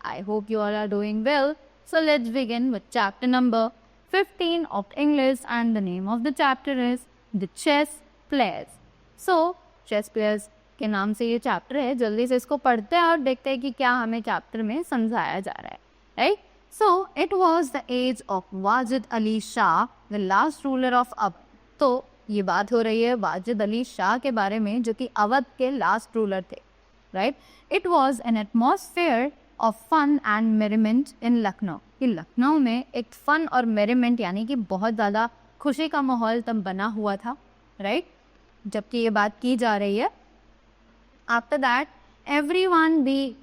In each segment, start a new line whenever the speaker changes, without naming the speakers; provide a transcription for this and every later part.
I hope you all are doing well. So let's begin with chapter number 15 of English, and the name of the chapter is The Chess Players. So chess players के नाम से ये chapter है. जल्दी से इसको पढ़ते हैं और देखते हैं कि क्या हमें चैप्टर में समझाया जा रहा है. Right. So it was the age of Wajid Ali Shah, the last ruler of Awadh. तो ये बात हो रही है वाजिद अली शाह के बारे में जो कि अवध के लास्ट रूलर थे. Right. It was an atmosphere of fun and merriment in Lucknow. कि लखनऊ में एक फन और मेरीमेंट यानी कि बहुत ज़्यादा खुशी का माहौल तब बना हुआ था. राइट. जबकि ये बात की जा रही है. After that everyone be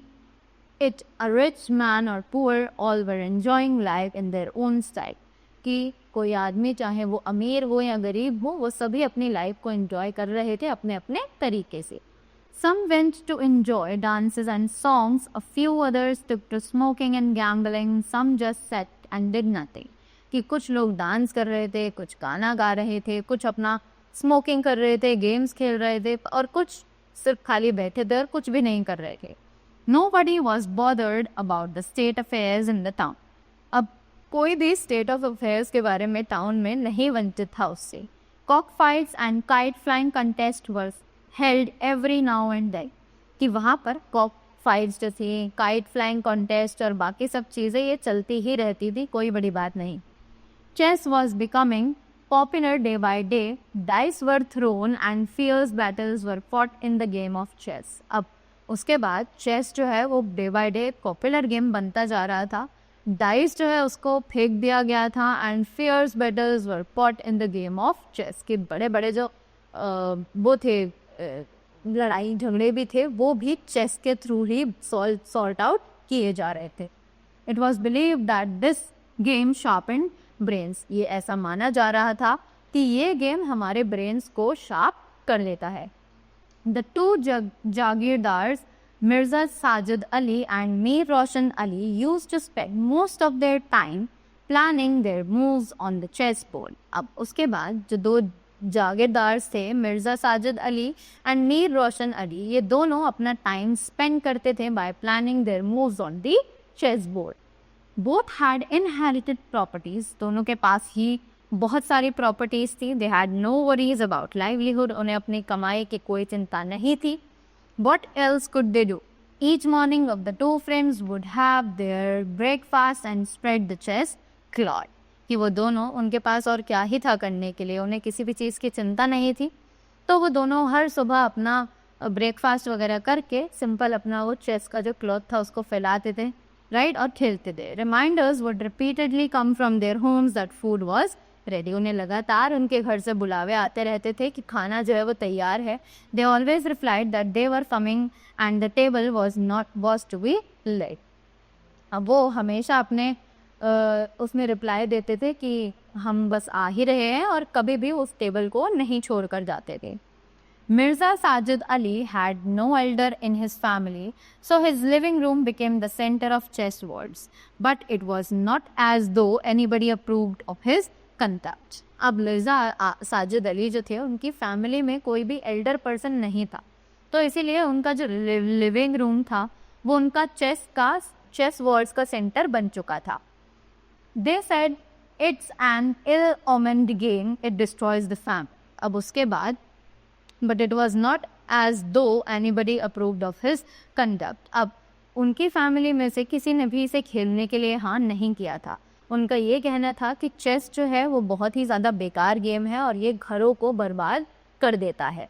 it a rich man और poor all were enjoying life in their own style. कि कोई आदमी चाहे वो अमीर हो या गरीब हो, वो सभी अपनी लाइफ को एंजॉय कर रहे थे अपने अपने तरीके से. Some went to enjoy dances and songs, a few others took to smoking and gambling, some just sat and did nothing. कि कुछ लोग डांस कर रहे थे, कुछ गाना गा रहे थे, कुछ अपना स्मोकिंग कर रहे थे, गेम्स खेल रहे थे और कुछ सिर्फ खाली बैठे थे और कुछ भी नहीं कर रहे थे. Nobody was bothered about the state affairs in the town. अब कोई भी स्टेट ऑफ अफेयर्स के बारे में टाउन में नहीं वंचित था उससे. Cock fights and kite flying contest were held every now and then. कि वहाँ पर कॉक फाइट्स जो थी, काइट फ्लाइंग कॉन्टेस्ट और बाकी सब चीज़ें ये चलती ही रहती थी, कोई बड़ी बात नहीं. Chess was becoming popular day by day. Dice were thrown and fierce battles were fought in the game of chess. अब उसके बाद चेस जो है वो day by day popular game बनता जा रहा था. डाइस जो है उसको फेंक दिया गया था and fierce battles were fought in the game of chess. के बड़े बड़े जो वो थे लड़ाई झगड़े भी थे वो भी चेस के थ्रू ही सॉर्ट आउट किए जा रहे थे. It was believe that this game sharpened brains. ये ऐसा माना जा रहा था कि ये गेम हमारे ब्रेन्स को शार्प कर लेता है. द टू जागीरदार्स Mirza Sajid Ali and Mir Roshan Ali used to spend most of their time planning their moves on the chessboard. अब उसके बाद जो दो जागीरदार थे मिर्ज़ा साजिद अली एंड मीर रोशन अली, ये दोनों अपना टाइम स्पेंड करते थे by planning their moves on the chess board. Both had inherited properties. दोनों के पास ही बहुत सारी प्रॉपर्टीज थी. They had no worries about livelihood. उन्हें अपनी कमाई की कोई चिंता नहीं थी. What else could they do? Each morning of the two friends would have their breakfast and spread the chess cloth. कि वो दोनों, उनके पास और क्या ही था करने के लिए, उन्हें किसी भी चीज़ की चिंता नहीं थी. तो वो दोनों हर सुबह अपना ब्रेकफास्ट वगैरह करके सिंपल अपना वो चेस का जो क्लॉथ था उसको फैलाते थे. राइट. और खेलते थे. Reminders would repeatedly come from their homes that food was ready. उन्हें लगातार उनके घर से बुलावे आते रहते थे कि खाना जो है वो तैयार है. They always replied that they were coming and the table was to be laid. अब वो हमेशा अपने उसमें रिप्लाई देते थे कि हम बस आ ही रहे हैं और कभी भी उस टेबल को नहीं छोड़ कर जाते थे. Mirza Sajid Ali had no elder in his family, so his living room became the center of chess worlds. But it was not as though anybody approved of his conduct. अब मिर्ज़ा साजिद अली जो थे उनकी फैमिली में कोई भी Elder person नहीं था, तो इसीलिए उनका जो लिविंग रूम था वो उनका चेस वर्ल्ड्स का सेंटर बन चुका था. They said it's an ill-omened game, it destroys the family. अब उसके बाद but it was not as though anybody approved of his conduct. अब उनकी फैमिली में से किसी ने भी इसे खेलने के लिए हाँ नहीं किया था. उनका ये कहना था कि चेस जो है वो बहुत ही ज़्यादा बेकार गेम है और ये घरों को बर्बाद कर देता है.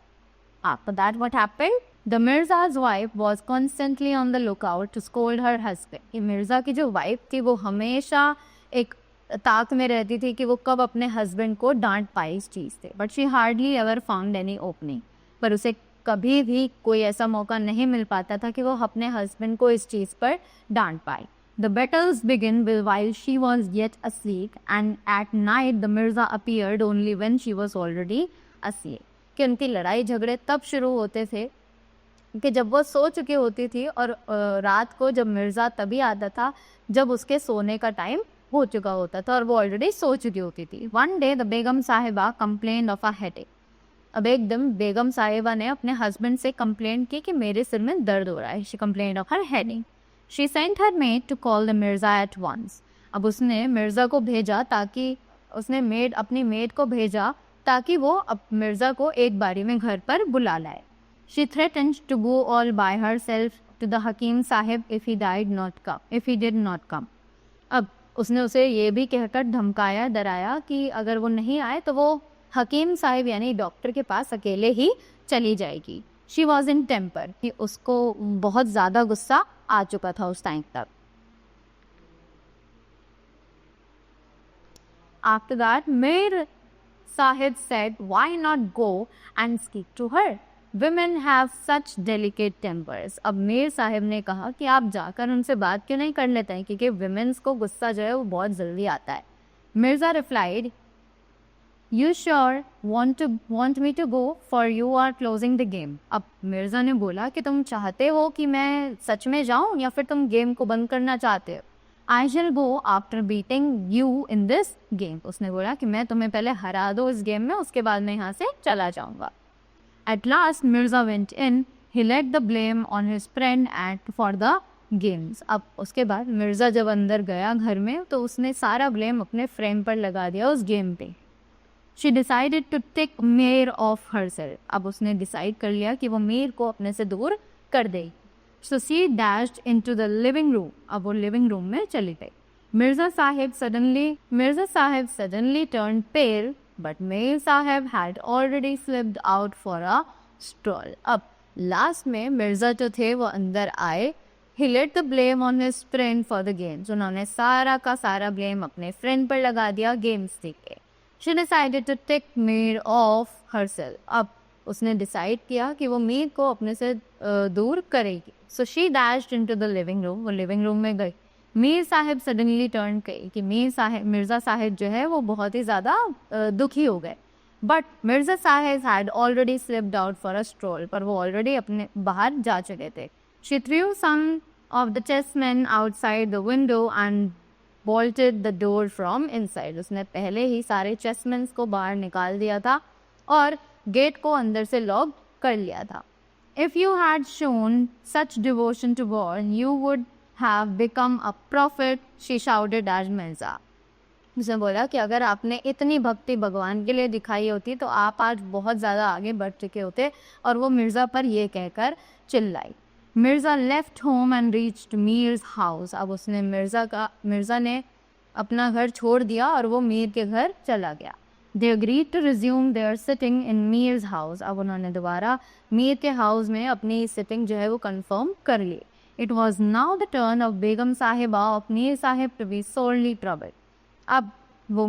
After that what happened? The Mirza's wife was constantly on the lookout to scold her husband. कि मिर्ज़ा की जो वाइफ थी वो हमेशा एक ताक में रहती थी कि वो कब अपने हस्बैंड को डांट पाए इस चीज़ से. But she hardly ever found any opening. पर उसे कभी भी कोई ऐसा मौका नहीं मिल पाता था कि वो अपने हस्बैंड को इस चीज़ पर डांट पाए. The battles began while she was yet asleep, and at night the Mirza appeared only when she was already asleep. कि उनकी लड़ाई झगड़े तब शुरू होते थे कि जब वो सो चुकी होती थी और रात को जब मिर्ज़ा तभी आता था जब उसके सोने का टाइम हो चुका होता था और वो ऑलरेडी सो चुकी होती थी. वन डे द बेगम साहिबा कंप्लेन ऑफ अ हेडेक. अब एकदम बेगम साहिबा ने अपने हस्बैंड से कंप्लेंट की कि मेरे सिर में दर्द हो रहा है. She complain of her headache. She sent her maid to call the Mirza at once. अब उसने मिर्ज़ा को भेजा ताकि उसने अपनी मेड को भेजा ताकि वो अब मिर्ज़ा को एक बारी में घर पर बुला लाए। She threatened to go all by herself to the hakim sahib if he did not come. अब उसने उसे ये भी कहकर धमकाया, डराया कि अगर वो नहीं आए तो वो हकीम साहिब यानी डॉक्टर के पास अकेले ही चली जाएगी। शी वॉज इन टेम्पर, कि उसको बहुत ज़्यादा गुस्सा आ चुका था उस टाइम तक। After that, Mir Sahib said, why not go and speak to her? Women have such delicate tempers. अब मीर साहिब ने कहा कि आप जाकर उनसे बात क्यों नहीं कर लेते हैं, क्योंकि विमेंस को गुस्सा जो है वो बहुत जल्दी आता है। Mirza replied, you sure want me to go for you are closing the game. अब मिर्जा ने बोला कि तुम चाहते हो कि मैं सच में जाऊं या फिर तुम गेम को बंद करना चाहते हो। I shall go after beating you in this game. उसने बोला कि मैं तुम्हें पहले हरा दो इस गेम में, उसके बाद मैं यहाँ से चला जाऊँगा। At last Mirza went in. He let the blame on his friend and for the games. अब उसके बाद मिर्ज़ा जब अंदर गया घर में तो उसने सारा ब्लेम अपने फ्रेंड पर लगा दिया उस गेम पे। She decided to take Mir off herself. अब उसने डिसाइड कर लिया कि वो मीर को अपने से दूर कर देगी। So she dashed into the living room. अब वो लिविंग रूम में चली गई। Mirza Sahib suddenly turned pale, but Mir Sahib had already slipped out for a stroll. अब लास्ट में मिर्ज़ा जो थे वो अंदर आए। He let the blame on his friend for the games. उन्होंने सारा का सारा ब्लेम अपने फ्रेंड पर लगा दिया गेम्स देख के। She decided to take Mir off herself. अब उसने डिसाइड किया कि वो मीर को अपने से दूर करेगी। So she dashed into the living room. वो लिविंग रूम में गई। मीर साहिब सडनली टर्न कही कि मिर्ज़ा साहिब जो है वो बहुत ही ज़्यादा दुखी हो गए। But Mirza Sahib had already slipped out for a stroll, पर वो ऑलरेडी अपने बाहर जा चुके थे। She threw some of the chessmen outside the window and bolted the door from inside. उसने पहले ही सारे चेसमैन्स को बाहर निकाल दिया था और गेट को अंदर से लॉक कर लिया था। If you had shown such devotion to God, you would have become a prophet, she shouted at Mirza. उसने बोला कि अगर आपने इतनी भक्ति भगवान के लिए दिखाई होती तो आप आज बहुत ज़्यादा आगे बढ़ चुके होते, और वो मिर्ज़ा पर ये कहकर चिल्लाई। Mirza left home and reached Mir's house. अब उसने मिर्ज़ा ने अपना घर छोड़ दिया और वो मीर के घर चला गया। They agreed to resume their sitting in Mir's house. अब उन्होंने दोबारा मीर के हाउस में अपनी सिटिंग जो है वो कंफर्म कर ली। It was now the turn of बेगम साहिबा of Mir Sahib to be sorely troubled. अब वो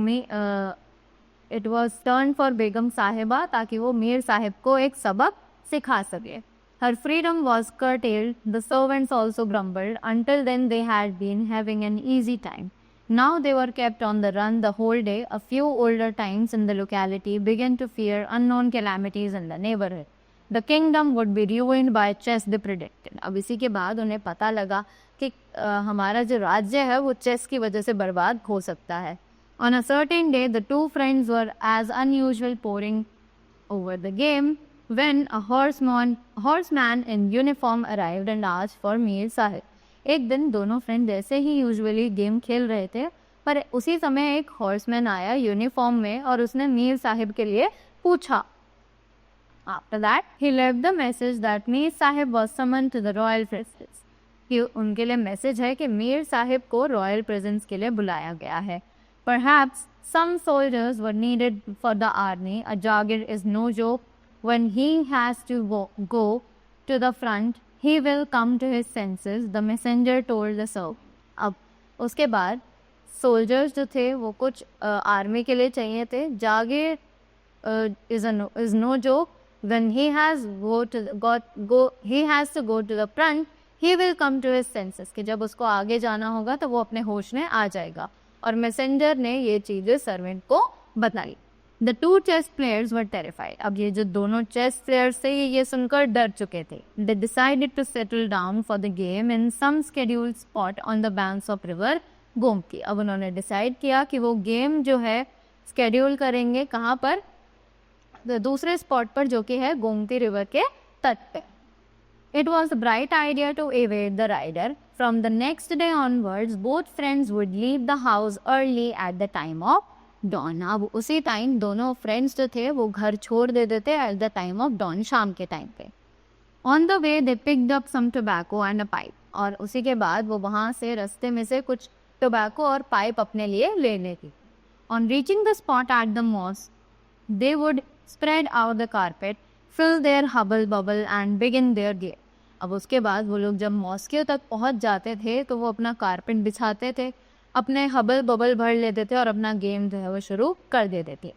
it was turn for बेगम साहिबा ताकि वो मीर साहिब को एक सबक सिखा सके। Her freedom was curtailed. The servants also grumbled. Until then they had been having an easy time. Now they were kept on the run the whole day. A few older times in the locality began to fear unknown calamities in the neighborhood. The kingdom would be ruined by chess, they predicted. अब इसी के बाद उन्हें पता लगा कि हमारा जो राज्य है वो चेस की वजह से बर्बाद हो सकता है। On a certain day, the two friends were as unusual poring over the game when a horseman in uniform arrived and asked for Mir Sahib. एक दिन दोनों फ्रेंड जैसे ही यूजुअली गेम खेल रहे थे, पर उसी समय एक हॉर्समैन आया यूनिफॉर्म में और उसने मीर साहिब के लिए पूछा। After that, he left the message that Mir Sahib was summoned to the royal presence. कि उनके लिए मैसेज है कि मीर साहिब को रॉयल प्रेजेंस के लिए बुलाया गया है। Perhaps some soldiers were needed for the army. A jagir is no joke. When he has to go to the front, he will come to his senses. The messenger told the servant. अब उसके बाद soldiers जो थे वो कुछ army के लिए चाहिए थे। जागीर is no joke. When he has to go to the front, he will come to his senses. कि जब उसको आगे जाना होगा तो वो अपने होश में आ जाएगा। और मैसेंजर ने ये चीज़ें सर्वेंट को बताई। The two chess players were terrified. अब ये जो दोनों चेस प्लेयर्स थे ये सुनकर डर चुके थे। They decided to settle down for the game in some scheduled spot on the banks of river Gomti. अब उन्होंने डिसाइड किया कि वो गेम जो है स्केड्यूल करेंगे कहाँ पर, दूसरे स्पॉट पर जो कि है गोमती रिवर के तट पे। It was a bright idea to evade the rider. From the next day onwards, both friends would leave the house early at the time of dawn. अब उसी टाइम दोनों फ्रेंड्स जो थे वो घर छोड़ देते थे at the time of dawn, शाम के टाइम पे. On the way they picked up some tobacco and a pipe. और उसी के बाद वो वहाँ से रास्ते में से कुछ टोबैको और पाइप अपने लिए ले लेती. On reaching the spot at the mosque, they would spread out the carpet, fill their hubble bubble and begin their game. अब उसके बाद वो लोग जब मॉस्के तक पहुंच जाते थे तो वो अपना कारपेट बिछाते थे, अपने हबल बबल भर लेते थे और अपना गेम जो है वो शुरू कर देते थे.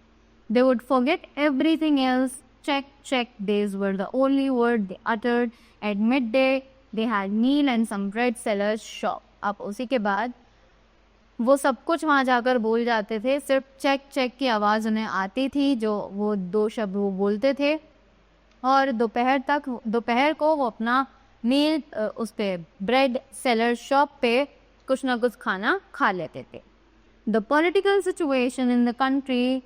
They would forget everything else. Check, these were the only word they uttered. At midday, they had meal and some bread seller's shop. अब उसी के बाद वो सब कुछ वहाँ जाकर बोल जाते थे. सिर्फ चेक की आवाज़ उन्हें आती थी, जो वो 2 शब्द वो बोलते थे. और दोपहर को वो अपना मील उस पे ब्रेड सेलर शॉप पे कुछ ना कुछ खाना खा लेते थे. The political situation in the country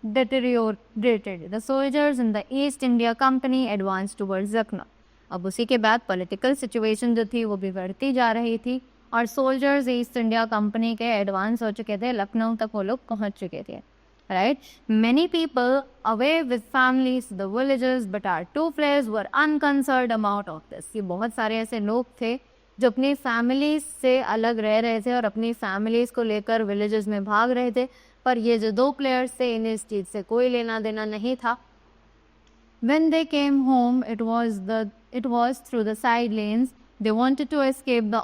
deteriorated. The soldiers in the East India Company advanced towards Lucknow. अब उसी के बाद पॉलिटिकल सिचुएशन जो थी वो बिगड़ती जा रही थी और सोल्जर्स ईस्ट इंडिया कंपनी के एडवांस हो चुके थे, लखनऊ तक वो लोग पहुंच चुके थे. Right? Many people away with families to the villages, but our 2 players were unconcerned about of this. ये बहुत सारे ऐसे लोग थे जो अपनी फैमिलीज से अलग रह रहे थे और अपनी फैमिलीज को लेकर विलेजेस में भाग रहे थे, पर ये जो 2 प्लेयर्स थे इन्हें इस चीज़ से कोई लेना देना नहीं था. When they came home, it was through the side lanes. They wanted to escape the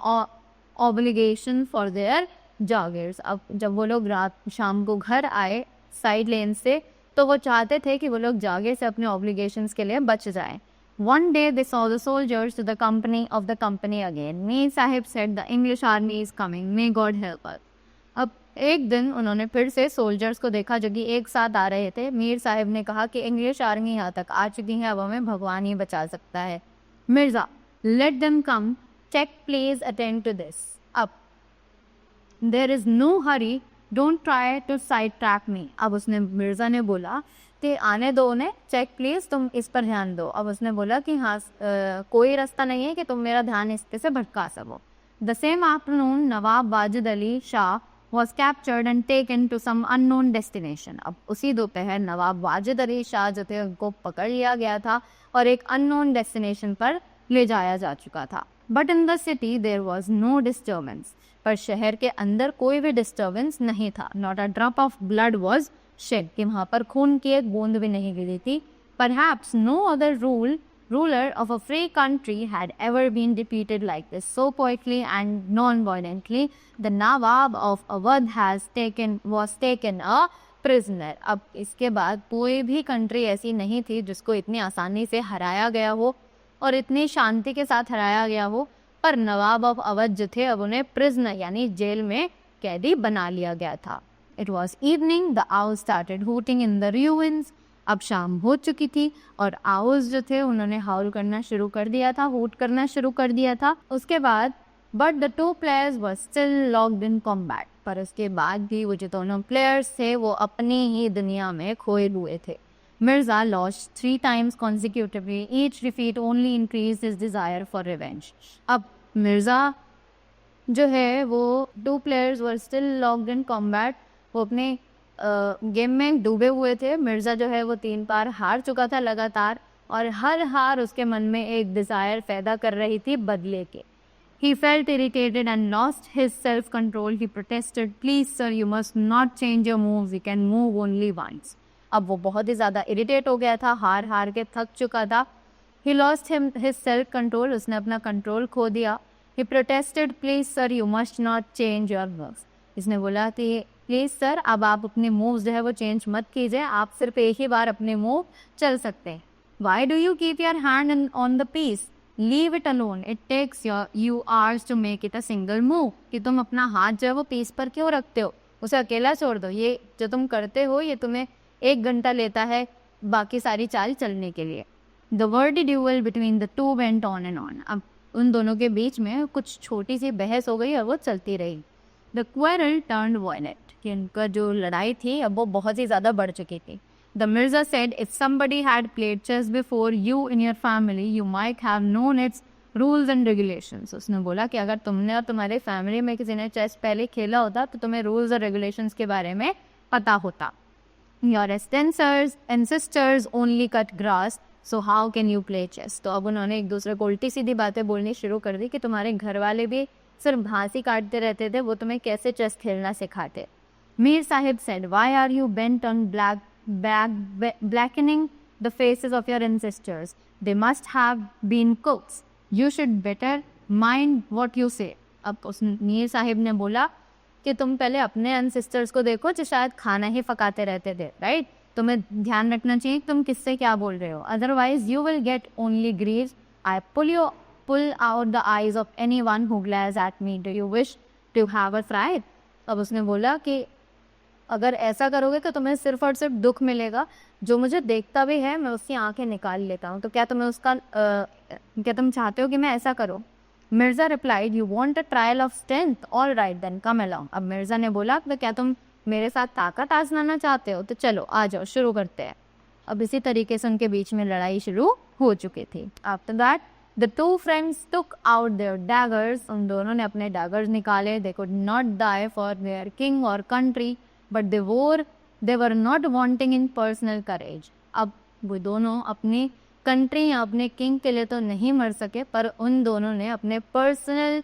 obligation for their joggers. अब जब वो लोग रात शाम को घर आए साइड लेन से, तो वो चाहते थे कि वो लोग जागे से अपने ऑब्लिगेशंस के लिए बच जाएं. One day they saw the soldiers to the company again. Mir Sahib said the English army is coming. May God help us. अब एक दिन उन्होंने फिर से सोल्जर्स को देखा जो कि एक साथ आ रहे थे. मीर साहिब ने कहा कि इंग्लिश आर्मी यहाँ तक आ चुकी है, अब हमें भगवान ही बचा सकता है. Mirza, let them come. Check, please attend to this. अब there is no hurry. Don't try to sidetrack me. अब उसने मिर्ज़ा ने बोला कि आने दो उन्हें, चेक प्लीज़ तुम इस पर ध्यान दो. अब उसने बोला कि हाँ कोई रास्ता नहीं है कि तुम मेरा ध्यान इस पे से भटका सको. The same afternoon Nawab Wajid Ali Shah was captured and taken to some unknown destination. अब उसी दोपहर नवाब वाजिद अली शाह जो थे उनको पकड़ लिया गया था और एक अननोन डेस्टिनेशन पर ले जाया जा चुका था. But in the city there was no disturbance. पर शहर के अंदर कोई भी डिस्टर्बेंस नहीं था. Not a drop of blood was shed, कि वहाँ पर खून की एक बूंद भी नहीं गिरी थी. Perhaps no other ruler of a free country had ever been defeated like this so quickly and non-violently. The Nawab of Awadh was taken a prisoner. अब इसके बाद कोई भी कंट्री ऐसी नहीं थी जिसको इतनी आसानी से हराया गया हो और इतनी शांति के साथ हराया गया हो, पर नवाब ऑफ अवध जो थे अब उन्हें प्रिजनर यानी जेल में कैदी बना लिया गया था. It was evening. The owls started hooting in the ruins. अब शाम हो चुकी थी और आउल्स जो थे उन्होंने हाउल करना शुरू कर दिया था, हूट करना शुरू कर दिया था. उसके बाद but the 2 players were still locked in combat. पर उसके बाद भी वो जो दोनों प्लेयर्स थे वो अपनी ही दुनिया में खोए हुए थे. Mirza lost 3 times consecutively. Each defeat only increased his desire for revenge. अब मिर्ज़ा जो है वो 2 players were still locked in combat. वो अपने गेम में डूबे हुए थे. मिर्ज़ा जो है वो 3 बार हार चुका था लगातार और हर हार उसके मन में एक डिज़ायर पैदा कर रही थी बदले के. He felt irritated and lost his self-control. He protested, "Please sir, you must not change your moves. You can move only once." अब वो बहुत ही ज़्यादा इरिटेट हो गया था, हार के थक चुका था. He lost his self-control. उसने अपना कंट्रोल खो दिया. He protested, "Please sir, you must not change your moves." इसने बोला कि प्लीज़ सर अब आप अपने मूव्स जो है वो चेंज मत कीजिए, आप सिर्फ एक ही बार अपने मूव चल सकते हैं. Why do you keep your hand on the piece, leave it alone, it takes you hours to make it a single move. कि तुम अपना हाथ जो है वो पीस पर क्यों रखते हो, उसे अकेला छोड़ दो. ये जो तुम करते हो ये तुम्हें 1 घंटा लेता है बाकी सारी चाल चलने के लिए. The Verde dual between the 2 went on and on. अब उन दोनों के बीच में कुछ छोटी सी बहस हो गई और वो चलती रही. The quarrel turned violent. कि उनका जो लड़ाई थी अब वो बहुत ही ज़्यादा बढ़ चुकी थी. The Mirza said, "If somebody had played chess before you in your family, you might have known its rules and regulations. उसने बोला कि अगर तुमने और तुम्हारे फैमिली में किसी ने चेस पहले खेला होता तो तुम्हें रूल्स और रेगुलेशंस के बारे में पता होता। Your ancestors only cut grass, so how can you play chess. तो अब उन्होंने एक दूसरे को उल्टी सीधी बातें बोलनी शुरू कर दी कि तुम्हारे घर वाले भी सिर्फ घास ही काटते रहते थे, वो तुम्हें कैसे चेस खेलना सिखाते। Mir Sahib said, why are you bent on blackening the faces of your ancestors? They must have been cooks. You should better mind what you say. अब उस मीर साहिब ने बोला कि तुम पहले अपने एंसेस्टर्स को देखो जो शायद खाना ही पकाते रहते थे, राइट? तुम्हें ध्यान रखना चाहिए तुम किससे क्या बोल रहे हो, otherwise you will get only Greaves. I pull out the eyes of anyone who glares at me. Do you wish to have a fry? अब उसने बोला कि अगर ऐसा करोगे तो तुम्हें सिर्फ और सिर्फ दुख मिलेगा, जो मुझे देखता भी है मैं उसकी आंखें निकाल लेता हूँ, तो क्या तुम्हें उसका क्या तुम चाहते हो कि मैं ऐसा करूँ? Mirza replied, you want a trial of strength, all right then come along. अब मिर्ज़ा ने बोला तो क्या तुम मेरे साथ ताकत आजमाना चाहते हो, तो चलो आ जाओ शुरू करते हैं। अब इसी तरीके से उनके बीच में लड़ाई शुरू हो चुकी थी। After that the two friends took out their daggers, उन दोनों ने अपने डैगर्स निकाले। They could not die for their king और country, but they were not wanting in personal courage. अब वो दोनों अपनी कंट्री या अपने किंग के लिए तो नहीं मर सके, पर उन दोनों ने अपने पर्सनल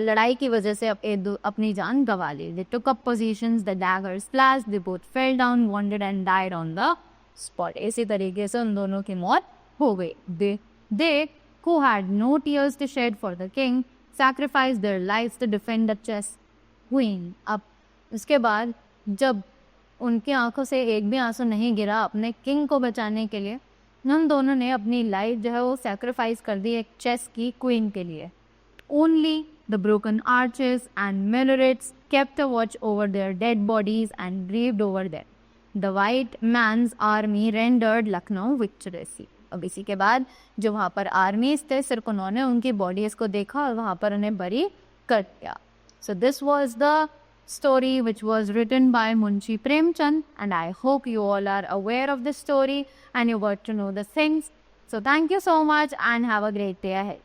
लड़ाई की वजह से अपनी जान गंवा ली। They took up positions, the daggers flashed, they both fell down, wounded and died on the spot. इसी तरीके से उन दोनों की मौत हो गई। दे who had no tears to shed for the king sacrificed their lives to defend the chess queen. अब उसके बाद जब उनकी आंखों से एक भी आंसू नहीं गिरा अपने किंग को बचाने के लिए, उन दोनों ने अपनी लाइफ जो है वो सैक्रिफाइस कर दी एक चेस की क्वीन के लिए। Only the broken arches and minarets kept a watch over their dead bodies and grieved over them. The white man's army rendered Lucknow victorious. अब इसी के बाद जो वहाँ पर आर्मीज थे सिर्फ उन्होंने उनकी बॉडीज को देखा और वहाँ पर उन्हें बरी कर दिया। So this was the story which was written by Munshi Premchand, and I hope you all are aware of this story and you got to know the things. So thank you so much and have a great day ahead.